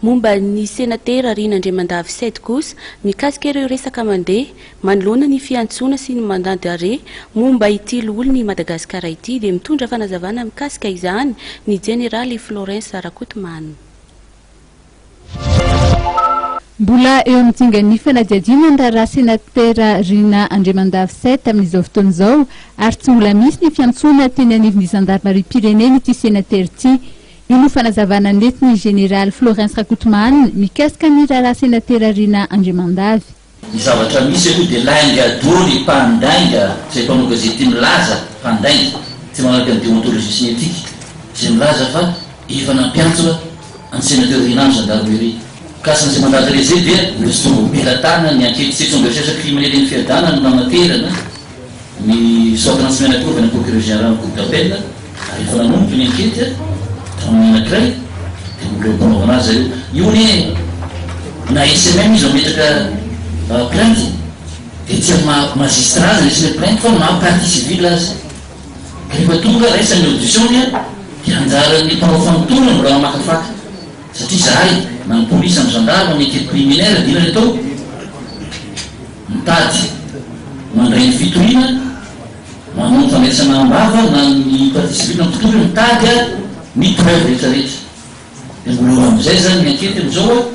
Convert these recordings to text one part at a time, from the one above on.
momba ny sénatera Rina Andriamandavy 7 kosa mikasika ireo resaka mandeha manoloana ny fiantsoana sy ny mandat d'arrêt momba ity olon'i Madagasikara ity dia mitondra fanazavana mikasika izany ny Généraly Florence Rakotomany. Mbola eo amin'ny tsingan'ny fanadihadiana ny raharaha sénatera Rina Andriamandavy 7 amin'izao fotoana izao ary tsy mbola misy ny fiantsoana teny anivon'ny Gendarmerie-Pyrénées ity sénatera ity. Io fanazavana netiny Général Florence Rakotomany mikasika ny raharaha sénatera Rina Andriamandavy. Ny zavatra misy aloha dia lainga doly mpandainga izay mpanoka izay tia milaza mpandainga tsy manaraka ny déontologie sy ny éthique izay milaza fa efa nampiantsona any sénateur Rina amin'ny gendarmerie. Kasany izay mandat d'arrêt zay dia misy belatana ny enquête section de recherche criminelle ny fiadana no nanaterana ny soit transmettre cour na procureur général cour d'appel ary efa nanomboka ny enquête tamin'ny anankiray dia mbola mpanaovana azy zareo. Io hoe na SMM izy mametraka plainte dia tsy magistrat azy resy le plainte fa na partie civile azy. Rehefa tonga raisany audition dia anjaran'ny mpanao fanontolona mbola mamakafaka satria zahay na ny polisy amin'ny gendarme ny enquête préliminaire dina atao mitady mandray ny fitohina mamono fametrana ambava na ny partie civile na fitohina mitady ny preuve rehetrarehetra. Dia mbola amin'izay zany ny enquête amin'izao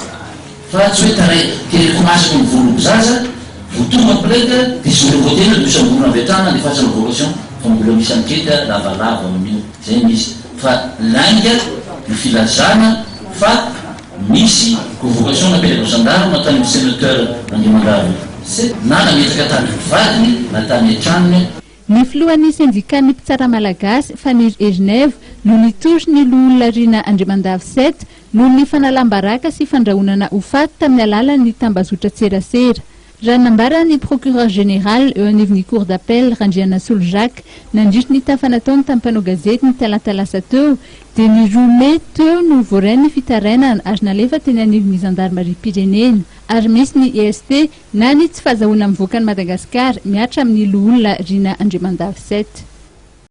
fa tsy hoe taray tereko masaka ny voloko zaza votonga plainte dia sy mbola voatena misy ambonina avetrana dia fatsy revocation fa mbola misy enquête lavalava amin'io zay misy fa lainga ny filazana fa misy convocation napetraka gendarme natany ny sénateur Andriamandavy na nametraka tany vadiny na tany antranony. Ny filohan'ny syndicat ny mpitsara malagasy Fanir Genève no nitory ny olona Rina Andriamandavy 7 noho ny fanalambaraka sy fandrahonana ho faty tamin'ny alalan'ny tambazotra tserasera. Raha nambarany procureur général eo anivon'ny cour d'appel Randriana Solojak nandritry ny tafanataony tamin'ny mpanao gazety ny talatalasa teo dia ny roa teo no voarainy fitarainana ary nalefa teny anivon'ny Gendarmerie-Pyrénées ary misy ny EST na ny tsy fahazahoana mivoaka ny Madagasikara miatra amin'ny olona Rina Andriamandavy 7.